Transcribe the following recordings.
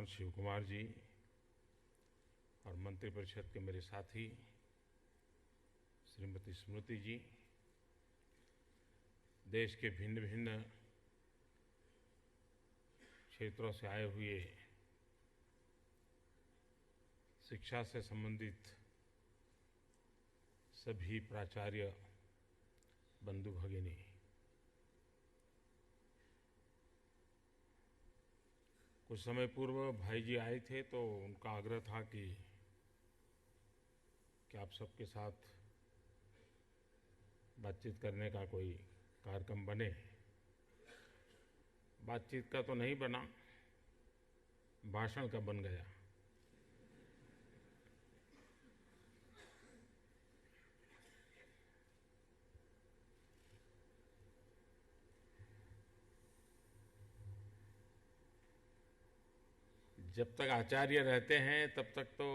श्रीमान शिव कुमार जी और मंत्रिपरिषद के मेरे साथी श्रीमती स्मृति जी, देश के भिन्न भिन्न क्षेत्रों से आए हुए शिक्षा से संबंधित सभी प्राचार्य बंधु भगिनी, कुछ समय पूर्व भाई जी आए थे तो उनका आग्रह था कि आप सबके साथ बातचीत करने का कोई कार्यक्रम बने। बातचीत का तो नहीं बना, भाषण का बन गया। जब तक आचार्य रहते हैं तब तक तो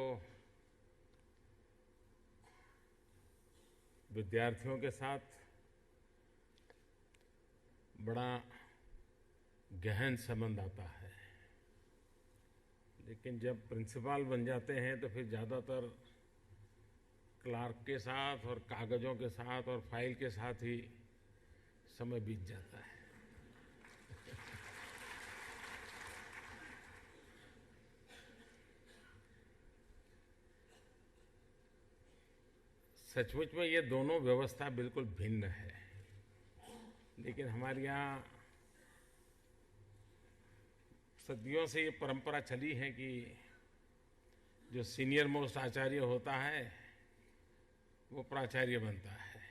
विद्यार्थियों के साथ बड़ा गहन संबंध आता है, लेकिन जब प्रिंसिपल बन जाते हैं तो फिर ज़्यादातर क्लार्क के साथ और कागज़ों के साथ और फाइल के साथ ही समय बीत जाता है। सचमुच में ये दोनों व्यवस्था बिल्कुल भिन्न है, लेकिन हमारे यहाँ सदियों से ये परंपरा चली है कि जो सीनियर मोस्ट आचार्य होता है वो प्राचार्य बनता है।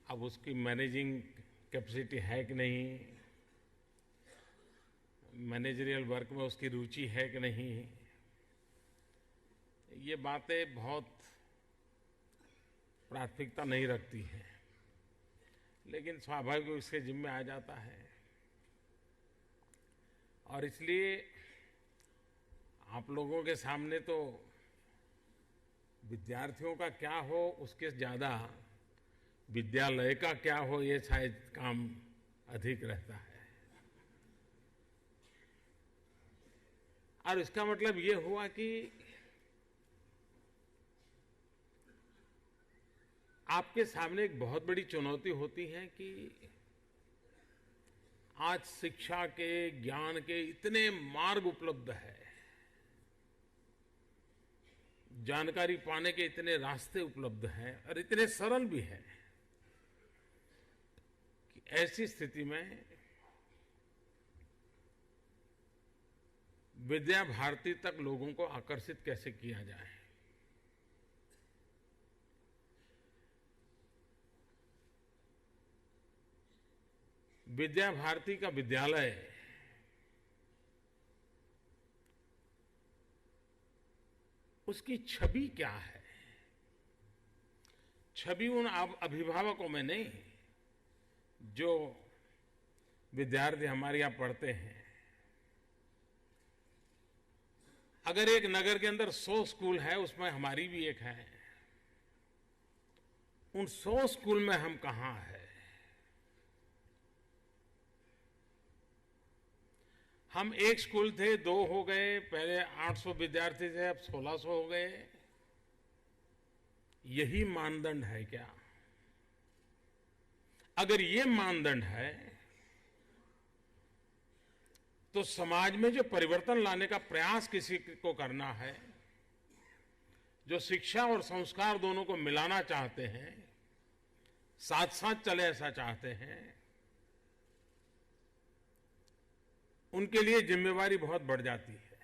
अब उसकी मैनेजिंग कैपेसिटी है कि नहीं, मैनेजरियल वर्क में उसकी रुचि है कि नहीं, ये बातें बहुत प्राथमिकता नहीं रखती हैं, लेकिन स्वाभाविक इसके जिम्मे आ जाता है। और इसलिए आप लोगों के सामने तो विद्यार्थियों का क्या हो उसके ज़्यादा विद्यालय का क्या हो ये शायद काम अधिक रहता है। और इसका मतलब ये हुआ कि आपके सामने एक बहुत बड़ी चुनौती होती है कि आज शिक्षा के, ज्ञान के इतने मार्ग उपलब्ध है, जानकारी पाने के इतने रास्ते उपलब्ध हैं और इतने सरल भी हैं कि ऐसी स्थिति में विद्या भारती तक लोगों को आकर्षित कैसे किया जाए। विद्या भारती का विद्यालय उसकी छवि क्या है? छवि उन अभिभावकों में नहीं जो विद्यार्थी हमारे यहां पढ़ते हैं। अगर एक नगर के अंदर 100 स्कूल है, उसमें हमारी भी एक है, उन 100 स्कूल में हम कहां हैं? हम एक स्कूल थे, 2 हो गए, पहले 800 विद्यार्थी थे, अब 1600 हो गए। यही मानदंड है क्या? अगर ये मानदंड है तो समाज में जो परिवर्तन लाने का प्रयास किसी को करना है, जो शिक्षा और संस्कार दोनों को मिलाना चाहते हैं, साथ साथ चले ऐसा चाहते हैं, उनके लिए जिम्मेवारी बहुत बढ़ जाती है।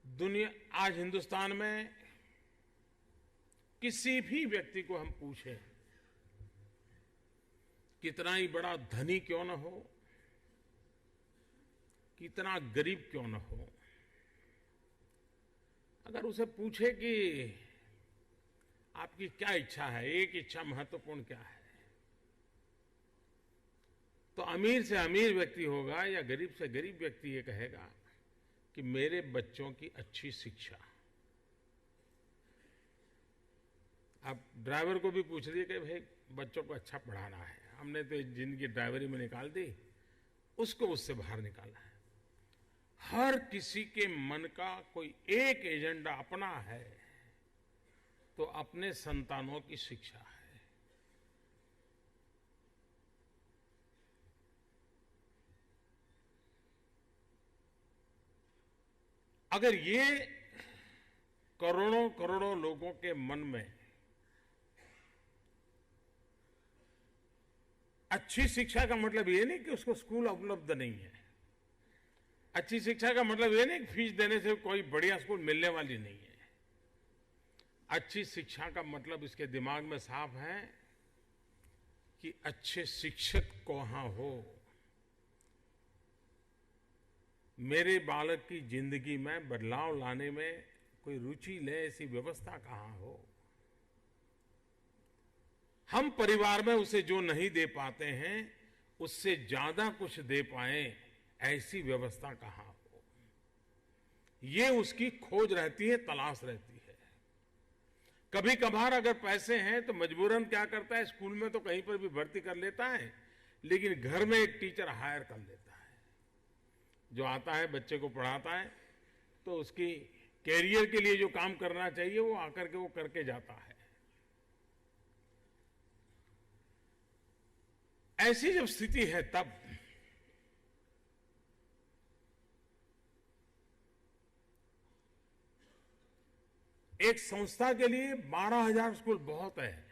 दुनिया आज हिंदुस्तान में किसी भी व्यक्ति को हम पूछें, कितना ही बड़ा धनी क्यों न हो, कितना गरीब क्यों न हो, अगर उसे पूछे कि आपकी क्या इच्छा है, एक इच्छा महत्वपूर्ण क्या है, तो अमीर से अमीर व्यक्ति होगा या गरीब से गरीब व्यक्ति ये कहेगा कि मेरे बच्चों की अच्छी शिक्षा। आप ड्राइवर को भी पूछ लीजिए कि भाई बच्चों को अच्छा पढ़ाना है, हमने तो जिनकी ड्राइवरी में निकाल दी, उसको उससे बाहर निकाला है। हर किसी के मन का कोई एक एजेंडा अपना है, तो अपने संतानों की शिक्षा है। अगर ये करोड़ों करोड़ों लोगों के मन में अच्छी शिक्षा का मतलब ये नहीं कि उसको स्कूल उपलब्ध नहीं है, अच्छी शिक्षा का मतलब ये नहीं कि फीस देने से कोई बढ़िया स्कूल मिलने वाली नहीं है। अच्छी शिक्षा का मतलब इसके दिमाग में साफ है कि अच्छे शिक्षक कहाँ हो, मेरे बालक की जिंदगी में बदलाव लाने में कोई रुचि ले, ऐसी व्यवस्था कहाँ हो। हम परिवार में उसे जो नहीं दे पाते हैं उससे ज्यादा कुछ दे पाए, ऐसी व्यवस्था कहाँ हो। ये उसकी खोज रहती है, तलाश रहती है। कभी कभार अगर पैसे हैं तो मजबूरन क्या करता है, स्कूल में तो कहीं पर भी भर्ती कर लेता है, लेकिन घर में एक टीचर हायर कर लेता है जो आता है, बच्चे को पढ़ाता है, तो उसकी कैरियर के लिए जो काम करना चाहिए वो आकर के वो करके जाता है। ऐसी जब स्थिति है तब एक संस्था के लिए 12,000 स्कूल बहुत है,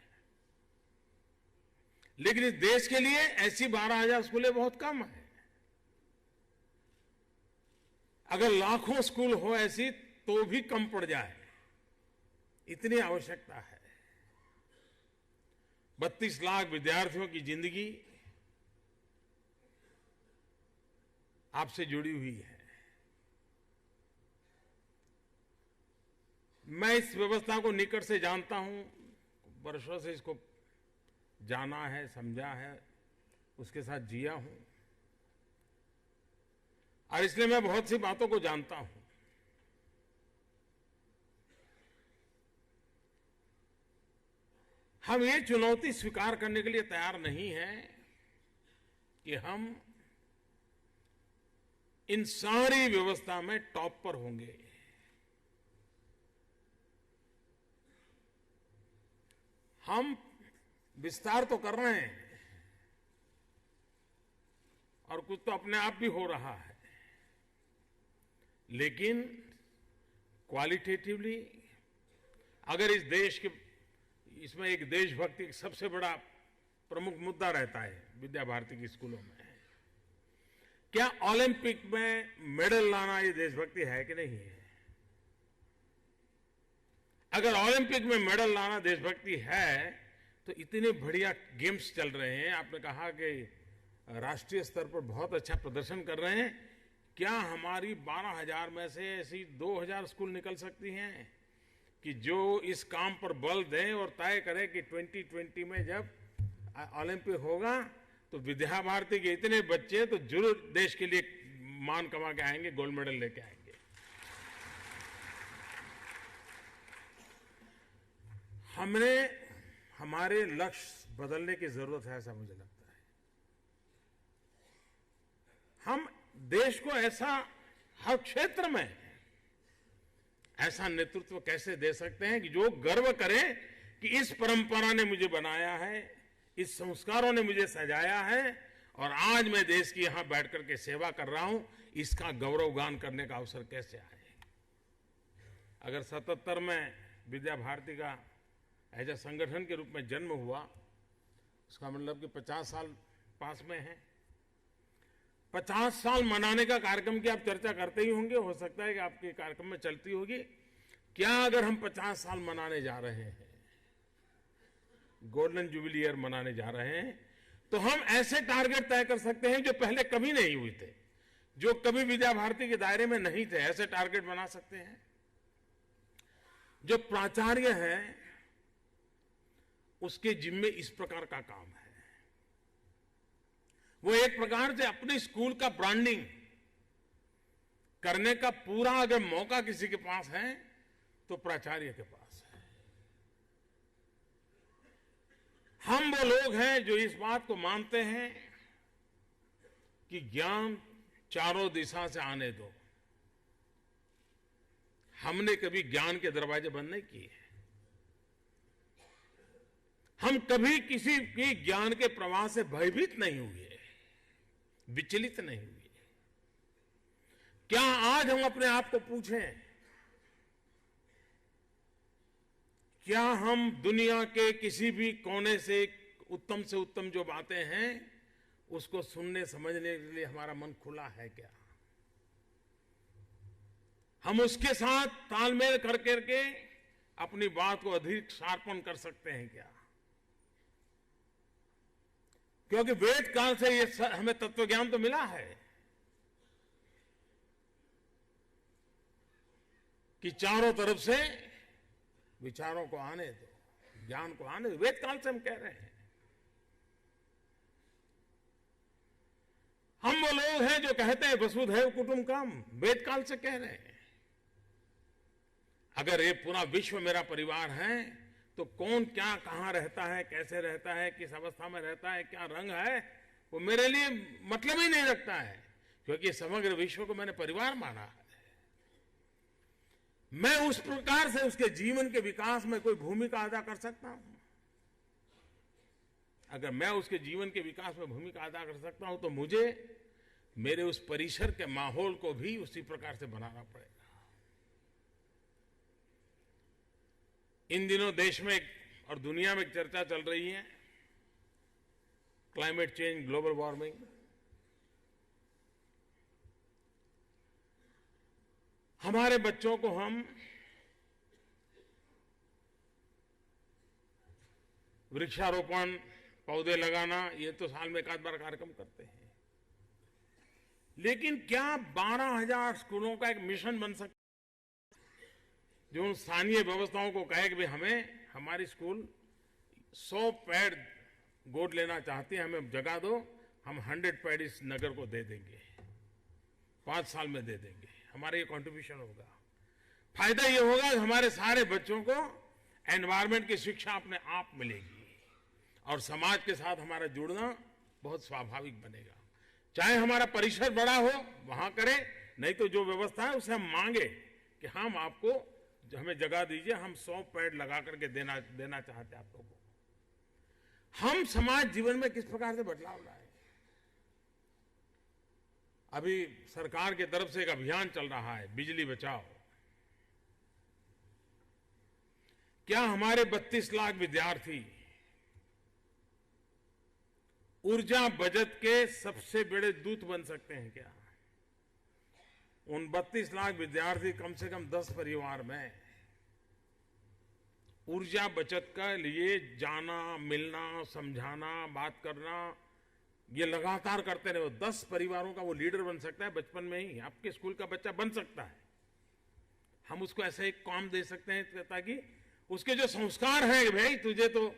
लेकिन इस देश के लिए ऐसी 12,000 स्कूलें बहुत कम है। अगर लाखों स्कूल हो ऐसी तो भी कम पड़ जाए, इतनी आवश्यकता है। 32 लाख विद्यार्थियों की जिंदगी आपसे जुड़ी हुई है। मैं इस व्यवस्था को निकट से जानता हूं, वर्षों से इसको जाना है, समझा है, उसके साथ जिया हूं, और इसलिए मैं बहुत सी बातों को जानता हूं। हम ये चुनौती स्वीकार करने के लिए तैयार नहीं हैं कि हम इन सारी व्यवस्था में टॉप पर होंगे। हम विस्तार तो कर रहे हैं और कुछ तो अपने आप भी हो रहा है, लेकिन क्वालिटेटिवली अगर इस देश के, इसमें एक देशभक्ति एक सबसे बड़ा प्रमुख मुद्दा रहता है विद्या भारती के स्कूलों में, क्या ओलंपिक में मेडल लाना ये देशभक्ति है कि नहीं है? अगर ओलंपिक में मेडल लाना देशभक्ति है तो इतने बढ़िया गेम्स चल रहे हैं, आपने कहा कि राष्ट्रीय स्तर पर बहुत अच्छा प्रदर्शन कर रहे हैं, क्या हमारी 12,000 में से ऐसी 2,000 स्कूल निकल सकती हैं कि जो इस काम पर बल दें और तय करें कि 2020 में जब ओलंपिक होगा तो विद्या भारती के इतने बच्चे तो जरूर देश के लिए मान कमा के आएंगे, गोल्ड मेडल लेके आएंगे। हमने हमारे लक्ष्य बदलने की जरूरत है, ऐसा मुझे लगता है। हम देश को ऐसा हर क्षेत्र में ऐसा नेतृत्व कैसे दे सकते हैं कि जो गर्व करे कि इस परंपरा ने मुझे बनाया है, इस संस्कारों ने मुझे सजाया है और आज मैं देश की यहां बैठकर के सेवा कर रहा हूं, इसका गौरवगान करने का अवसर कैसे आए। अगर 77 में विद्या भारती का ऐसा संगठन के रूप में जन्म हुआ, उसका मतलब कि 50 साल पास में है। 50 साल मनाने का कार्यक्रम की आप चर्चा करते ही होंगे, हो सकता है कि आपके कार्यक्रम में चलती होगी। क्या अगर हम 50 साल मनाने जा रहे हैं, गोल्डन जुबिली ईयर मनाने जा रहे हैं, तो हम ऐसे टारगेट तय कर सकते हैं जो पहले कभी नहीं हुए थे, जो कभी विद्या भारती के दायरे में नहीं थे, ऐसे टारगेट बना सकते हैं। जो प्राचार्य है उसके जिम्मे इस प्रकार का काम है। वो एक प्रकार से अपने स्कूल का ब्रांडिंग करने का पूरा अगर मौका किसी के पास है तो प्राचार्य के पास है। हम वो लोग हैं जो इस बात को मानते हैं कि ज्ञान चारों दिशा से आने दो। हमने कभी ज्ञान के दरवाजे बंद नहीं किए। हम कभी किसी की ज्ञान के प्रवाह से भयभीत नहीं हुए, विचलित नहीं हुए। क्या आज हम अपने आप को पूछें, क्या हम दुनिया के किसी भी कोने से उत्तम जो बातें हैं उसको सुनने समझने के लिए हमारा मन खुला है क्या? हम उसके साथ तालमेल कर करके अपनी बात को अधिक शार्पन कर सकते हैं क्या? क्योंकि वेद काल से ये हमें तत्वज्ञान तो मिला है कि चारों तरफ से विचारों को आने दो, ज्ञान को आने दो। वेद काल से हम कह रहे हैं। हम वो लोग हैं जो कहते हैं वसुधैव कुटुंबकम, वेद काल से कह रहे हैं। अगर ये पूरा विश्व मेरा परिवार है तो कौन क्या कहां रहता है, कैसे रहता है, किस अवस्था में रहता है, क्या रंग है, वो मेरे लिए मतलब ही नहीं रखता है, क्योंकि समग्र विश्व को मैंने परिवार माना है। मैं उस प्रकार से उसके जीवन के विकास में कोई भूमिका अदा कर सकता हूं। अगर मैं उसके जीवन के विकास में भूमिका अदा कर सकता हूं तो मुझे मेरे उस परिसर के माहौल को भी उसी प्रकार से बनाना पड़ेगा। इन दिनों देश में और दुनिया में एक चर्चा चल रही है, क्लाइमेट चेंज, ग्लोबल वार्मिंग। हमारे बच्चों को हम वृक्षारोपण, पौधे लगाना, ये तो साल में एक आध बार कार्यक्रम करते हैं, लेकिन क्या 12,000 स्कूलों का एक मिशन बन सकता है जो उन स्थानीय व्यवस्थाओं को कहे कि भाई हमें हमारी स्कूल 100 पेड़ गोद लेना चाहती है, हमें जगह दो, हम 100 पेड़ इस नगर को दे देंगे, 5 साल में दे देंगे, हमारा ये कंट्रीब्यूशन होगा। फायदा ये होगा कि हमारे सारे बच्चों को एनवायरमेंट की शिक्षा अपने आप मिलेगी और समाज के साथ हमारा जुड़ना बहुत स्वाभाविक बनेगा। चाहे हमारा परिसर बड़ा हो वहां करें, नहीं तो जो व्यवस्था है उसे हम मांगे कि हम आपको हमें जगह दीजिए, हम 100 पेड़ लगा करके देना चाहते हैं आप लोगों को। हम समाज जीवन में किस प्रकार से बदलाव लाए। अभी सरकार की तरफ से एक अभियान चल रहा है, बिजली बचाओ। क्या हमारे 32 लाख विद्यार्थी ऊर्जा बचत के सबसे बड़े दूत बन सकते हैं क्या? उन 32 लाख विद्यार्थी कम से कम 10 परिवार में ऊर्जा बचत के लिए जाना, मिलना, समझाना, बात करना, ये लगातार करते रहे। 10 परिवारों का वो लीडर बन सकता है बचपन में ही, आपके स्कूल का बच्चा बन सकता है। हम उसको ऐसे एक काम दे सकते हैं ताकि उसके जो संस्कार हैं, भाई तुझे तो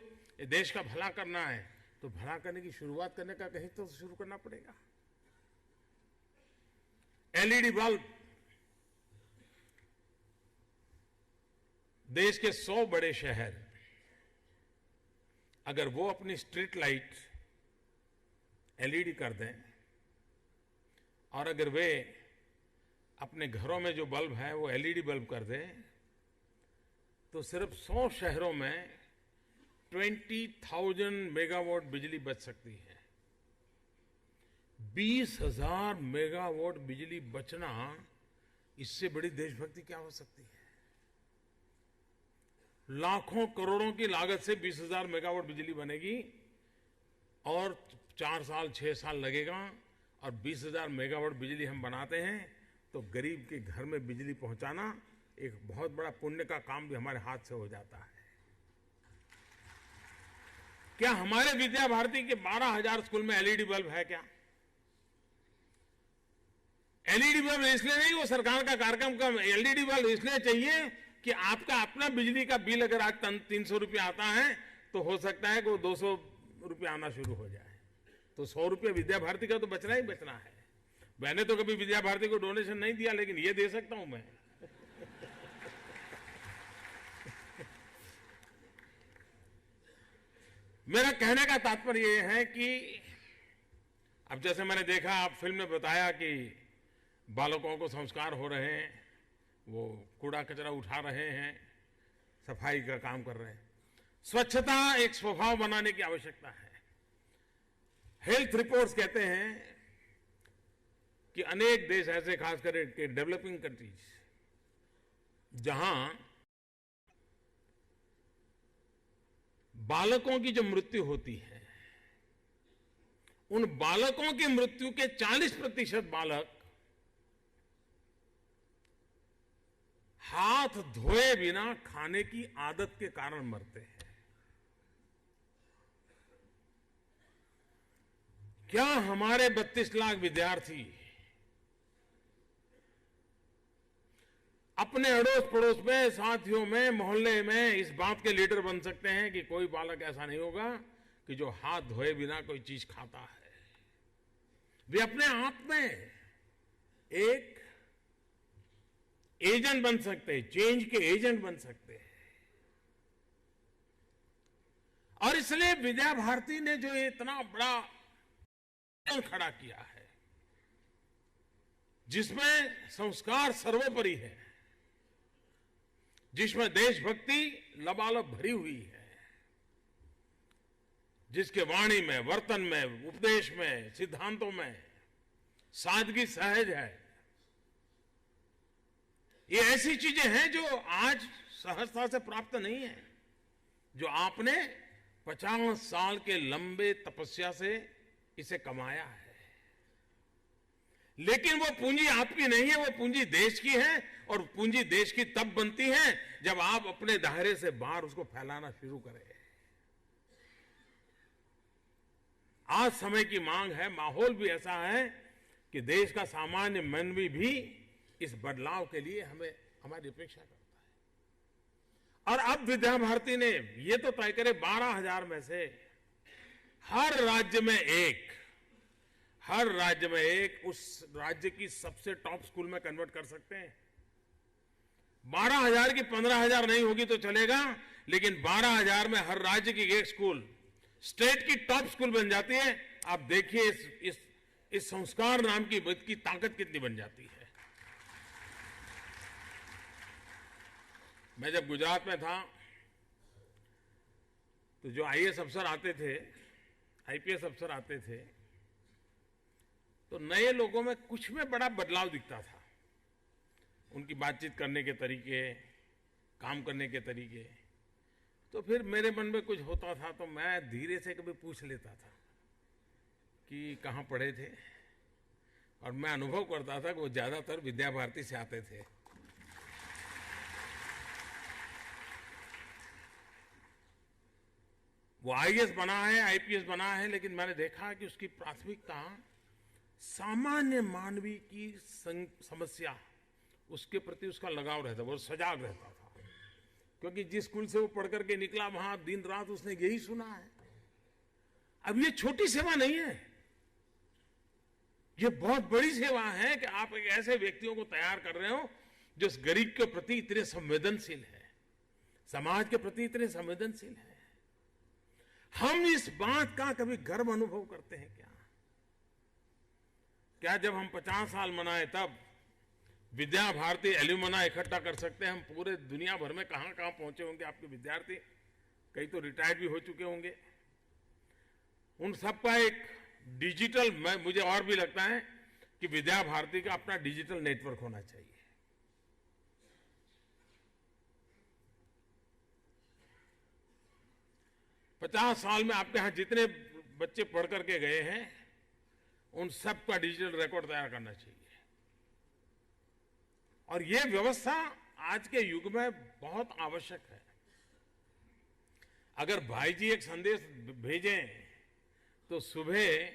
देश का भला करना है, तो भला करने की शुरुआत करने का कहीं तो शुरू करना पड़ेगा। एलईडी बल्ब, देश के 100 बड़े शहर अगर वो अपनी स्ट्रीट लाइट एलईडी कर दें और अगर वे अपने घरों में जो बल्ब है वो एलईडी बल्ब कर दें, तो सिर्फ 100 शहरों में 20,000 मेगावाट बिजली बच सकती है। 20,000 मेगावाट बिजली बचना, इससे बड़ी देशभक्ति क्या हो सकती है। लाखों करोड़ों की लागत से 20,000 मेगावाट बिजली बनेगी और 4 साल 6 साल लगेगा, और 20,000 मेगावाट बिजली हम बनाते हैं तो गरीब के घर में बिजली पहुंचाना एक बहुत बड़ा पुण्य का काम भी हमारे हाथ से हो जाता है। क्या हमारे विद्या भारती के 12,000 स्कूल में एलईडी बल्ब है क्या? एलईडी बल्ब इसलिए नहीं, वो सरकार का कार्यक्रम का एलईडी बल्ब इसलिए चाहिए कि आपका अपना बिजली का बिल अगर आज 300 रुपये आता है तो हो सकता है कि वो 200 रुपये आना शुरू हो जाए, तो 100 रुपये विद्या भारती का तो बचना ही बचना है। मैंने तो कभी विद्या भारती को डोनेशन नहीं दिया, लेकिन ये दे सकता हूं मैं। मेरा कहने का तात्पर्य ये है कि अब जैसे मैंने देखा, आप फिल्म में बताया कि बालकों को संस्कार हो रहे हैं, वो कूड़ा कचरा उठा रहे हैं, सफाई का काम कर रहे हैं। स्वच्छता एक स्वभाव बनाने की आवश्यकता है। हेल्थ रिपोर्ट्स कहते हैं कि अनेक देश ऐसे, खासकर के डेवलपिंग कंट्रीज, जहां बालकों की जो मृत्यु होती है, उन बालकों की मृत्यु के 40% बालक हाथ धोए बिना खाने की आदत के कारण मरते हैं। क्या हमारे 32 लाख विद्यार्थी अपने अड़ोस पड़ोस में, साथियों में, मोहल्ले में इस बात के लीडर बन सकते हैं कि कोई बालक ऐसा नहीं होगा कि जो हाथ धोए बिना कोई चीज खाता है? वे अपने आप में एक एजेंट बन सकते हैं, चेंज के एजेंट बन सकते हैं। और इसलिए विद्या भारती ने जो इतना बड़ा खड़ा किया है, जिसमें संस्कार सर्वोपरि है, जिसमें देशभक्ति लबालब भरी हुई है, जिसके वाणी में, वर्तन में, उपदेश में, सिद्धांतों में सादगी सहज है, ये ऐसी चीजें हैं जो आज सहजता से प्राप्त नहीं है, जो आपने 50 साल के लंबे तपस्या से इसे कमाया है। लेकिन वो पूंजी आपकी नहीं है, वो पूंजी देश की है, और पूंजी देश की तब बनती है जब आप अपने दायरे से बाहर उसको फैलाना शुरू करें। आज समय की मांग है, माहौल भी ऐसा है कि देश का सामान्य मानवी भी इस बदलाव के लिए हमारी अपेक्षा करता है। और अब विद्या भारती ने ये तो तय करे 12,000 में से हर राज्य में एक उस राज्य की सबसे टॉप स्कूल में कन्वर्ट कर सकते हैं। 12,000 की 15,000 नहीं होगी तो चलेगा, लेकिन 12,000 में हर राज्य की एक स्कूल स्टेट की टॉप स्कूल बन जाती है। आप देखिए इस संस्कार नाम की ताकत कितनी बन जाती है। मैं जब गुजरात में था तो जो आईएएस अफसर आते थे, आईपीएस अफसर आते थे, तो नए लोगों में कुछ में बड़ा बदलाव दिखता था। उनकी बातचीत करने के तरीके, काम करने के तरीके। तो फिर मेरे मन में कुछ होता था तो मैं धीरे से कभी पूछ लेता था कि कहाँ पढ़े थे, और मैं अनुभव करता था कि वो ज्यादातर विद्या भारती से आते थे। वो आईएएस बना है, आईपीएस बना है, लेकिन मैंने देखा कि उसकी प्राथमिकता सामान्य मानवी की समस्या, उसके प्रति उसका लगाव रहता, वो सजाग रहता था। क्योंकि जिस स्कूल से वो पढ़ करके निकला, वहां दिन रात उसने यही सुना है। अब ये छोटी सेवा नहीं है, ये बहुत बड़ी सेवा है कि आप एक ऐसे व्यक्तियों को तैयार कर रहे हो जो इस गरीब के प्रति इतने संवेदनशील है, समाज के प्रति इतने संवेदनशील है। हम इस बात का कभी गर्व अनुभव करते हैं क्या जब हम 50 साल मनाए तब विद्या भारती एल्यूमना इकट्ठा कर सकते हैं? हम पूरे दुनिया भर में कहां कहां पहुंचे होंगे आपके विद्यार्थी, कई तो रिटायर्ड भी हो चुके होंगे। उन सबका एक डिजिटल, मुझे और भी लगता है कि विद्या भारती का अपना डिजिटल नेटवर्क होना चाहिए। पचास साल में आपके यहां जितने बच्चे पढ़ करके गए हैं, उन सब का डिजिटल रिकॉर्ड तैयार करना चाहिए। और ये व्यवस्था आज के युग में बहुत आवश्यक है। अगर भाई जी एक संदेश भेजें तो सुबह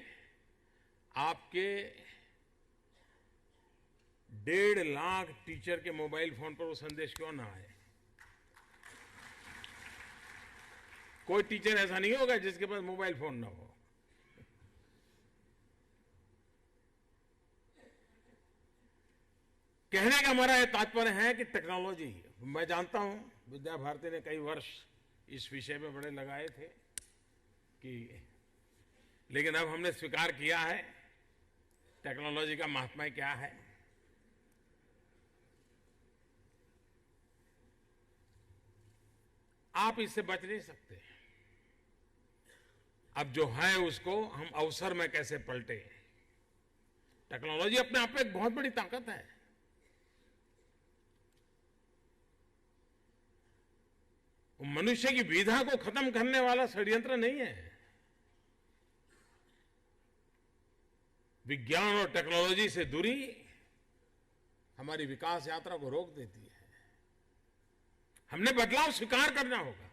आपके 1.5 लाख टीचर के मोबाइल फोन पर वो संदेश क्यों ना आए? कोई टीचर ऐसा नहीं होगा जिसके पास मोबाइल फोन ना हो। कहने का हमारा यह तात्पर्य है कि टेक्नोलॉजी, मैं जानता हूं विद्या भारती ने कई वर्ष इस विषय में बड़े लगाए थे, कि लेकिन अब हमने स्वीकार किया है टेक्नोलॉजी का महात्मा क्या है। आप इससे बच नहीं सकते। अब जो है उसको हम अवसर में कैसे पलटे। टेक्नोलॉजी अपने आप में एक बहुत बड़ी ताकत है। मनुष्य की विधा को खत्म करने वाला षड्यंत्र नहीं है। विज्ञान और टेक्नोलॉजी से दूरी हमारी विकास यात्रा को रोक देती है। हमने बदलाव स्वीकार करना होगा।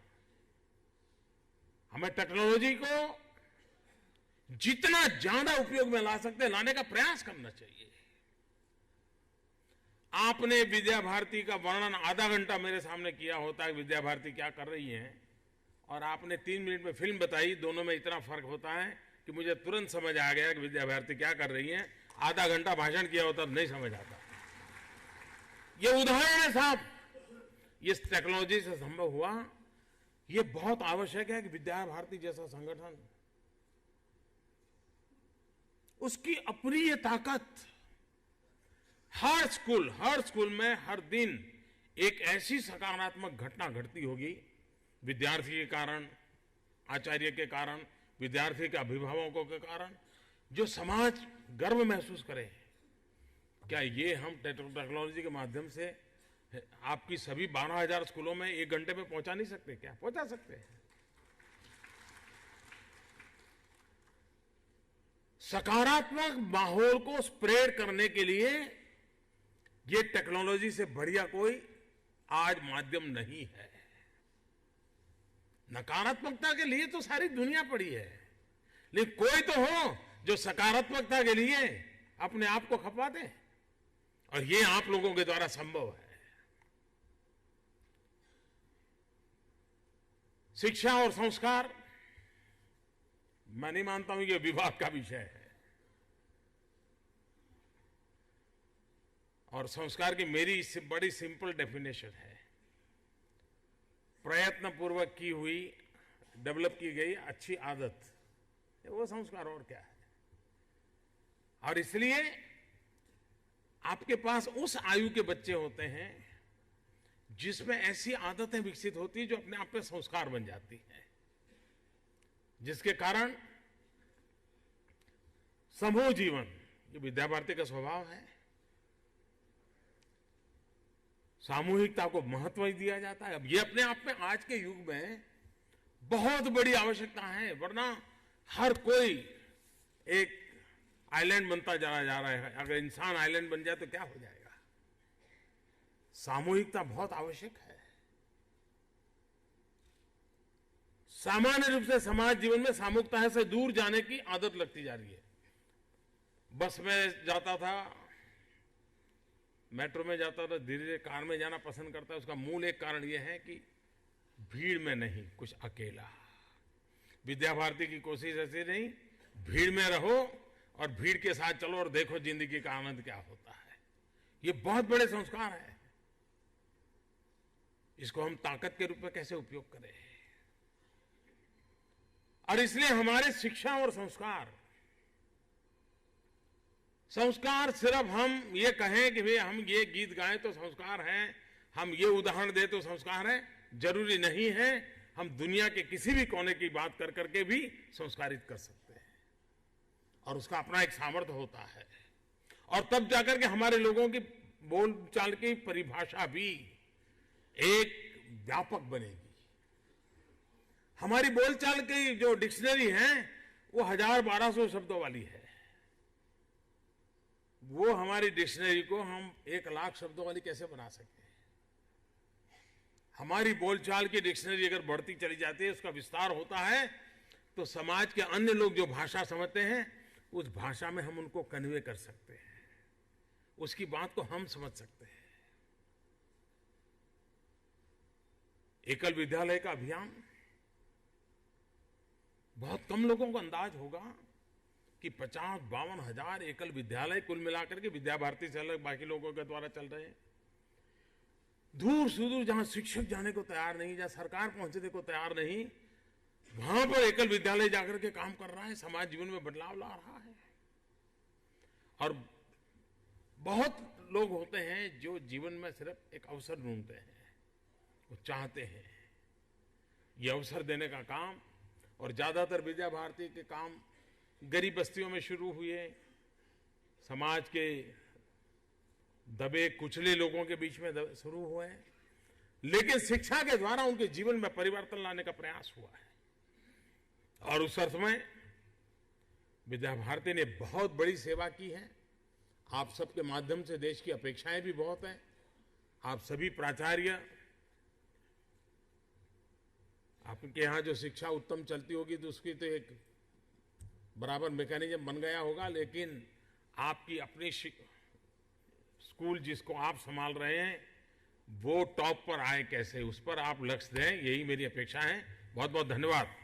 हमें टेक्नोलॉजी को जितना ज्यादा उपयोग में ला सकते लाने का प्रयास करना चाहिए। आपने विद्या भारती का वर्णन आधा घंटा मेरे सामने किया होता है, विद्या भारती क्या कर रही है, और आपने 3 मिनट में फिल्म बताई। दोनों में इतना फर्क होता है कि मुझे तुरंत समझ आ गया कि विद्या भारती क्या कर रही है। आधा घंटा भाषण किया होता तो नहीं समझ आता। ये उदाहरण है साहब, ये टेक्नोलॉजी से संभव हुआ। ये बहुत आवश्यक है कि विद्या भारती जैसा संगठन, उसकी अपनी ये ताकत, हर स्कूल में हर दिन एक ऐसी सकारात्मक घटना घटती होगी विद्यार्थी के कारण, आचार्य के कारण, विद्यार्थी के अभिभावकों के कारण, जो समाज गर्व महसूस करे। क्या ये हम टेक्नोलॉजी के माध्यम से आपकी सभी 12,000 स्कूलों में 1 घंटे में पहुंचा नहीं सकते? क्या पहुंचा सकते हैं? सकारात्मक माहौल को स्प्रेड करने के लिए ये टेक्नोलॉजी से बढ़िया कोई आज माध्यम नहीं है। नकारात्मकता के लिए तो सारी दुनिया पड़ी है, लेकिन कोई तो हो जो सकारात्मकता के लिए अपने आप को खपा दे, और ये आप लोगों के द्वारा संभव है। शिक्षा और संस्कार, मैं नहीं मानता हूं ये विवाद का विषय है, और संस्कार की मेरी बड़ी सिंपल डेफिनेशन है, प्रयत्न पूर्वक की हुई, डेवलप की गई अच्छी आदत, वो संस्कार और क्या है। और इसलिए आपके पास उस आयु के बच्चे होते हैं जिसमें ऐसी आदतें विकसित होती है जो अपने आप में संस्कार बन जाती है, जिसके कारण समूह जीवन, ये विद्या भारती का स्वभाव है। सामूहिकता को महत्व दिया जाता है। अब ये अपने आप में आज के युग में बहुत बड़ी आवश्यकता है, वरना हर कोई एक आइलैंड बनता जा रहा है। अगर इंसान आइलैंड बन जाए तो क्या हो जाएगा? सामूहिकता बहुत आवश्यक है। सामान्य रूप से समाज जीवन में सामूहिकता से दूर जाने की आदत लगती जा रही है। बस में जाता था, मेट्रो में जाता था, धीरे धीरे कार में जाना पसंद करता है। उसका मूल एक कारण यह है कि भीड़ में नहीं, कुछ अकेला। विद्या भारती की कोशिश ऐसी नहीं, भीड़ में रहो और भीड़ के साथ चलो और देखो जिंदगी का आनंद क्या होता है। ये बहुत बड़े संस्कार है। इसको हम ताकत के रूप में कैसे उपयोग करें। और इसलिए हमारे शिक्षा और संस्कार सिर्फ हम ये कहें कि भाई हम ये गीत गाएं तो संस्कार हैं, हम ये उदाहरण दें तो संस्कार है, जरूरी नहीं है। हम दुनिया के किसी भी कोने की बात कर करके भी संस्कारित कर सकते हैं, और उसका अपना एक सामर्थ्य होता है। और तब जाकर के हमारे लोगों की बोलचाल की परिभाषा भी एक व्यापक बनेगी। हमारी बोलचाल की जो डिक्शनरी है वो 1000-1200 शब्दों वाली है। वो हमारी डिक्शनरी को हम 1,00,000 शब्दों वाली कैसे बना सकते हैं? हमारी बोलचाल की डिक्शनरी अगर बढ़ती चली जाती है, उसका विस्तार होता है, तो समाज के अन्य लोग जो भाषा समझते हैं उस भाषा में हम उनको कन्वे कर सकते हैं, उसकी बात को हम समझ सकते हैं। एकल विद्यालय का अभियान, बहुत कम लोगों को अंदाज होगा कि 50-52 हजार एकल विद्यालय कुल मिलाकर के विद्या भारती से अलग बाकी लोगों के द्वारा चल रहे हैं। दूर सुदूर जहां शिक्षक जाने को तैयार नहीं, जहां सरकार पहुंचने को तैयार नहीं, वहां पर एकल विद्यालय जाकर के काम कर रहा है, समाज जीवन में बदलाव ला रहा है। और बहुत लोग होते हैं जो जीवन में सिर्फ एक अवसर ढूंढते हैं, वो चाहते हैं ये अवसर देने का काम। और ज्यादातर विद्या भारती के काम गरीब बस्तियों में शुरू हुए, समाज के दबे कुचले लोगों के बीच में शुरू हुए, लेकिन शिक्षा के द्वारा उनके जीवन में परिवर्तन लाने का प्रयास हुआ है। और उस अर्थ में विद्या भारती ने बहुत बड़ी सेवा की है। आप सबके माध्यम से देश की अपेक्षाएं भी बहुत हैं। आप सभी प्राचार्य, आपके यहाँ जो शिक्षा उत्तम चलती होगी तो उसकी तो एक बराबर मैकेनिज्म बन गया होगा, लेकिन आपकी अपनी स्कूल जिसको आप संभाल रहे हैं वो टॉप पर आए कैसे, उस पर आप लक्ष्य दें, यही मेरी अपेक्षा है। बहुत बहुत धन्यवाद।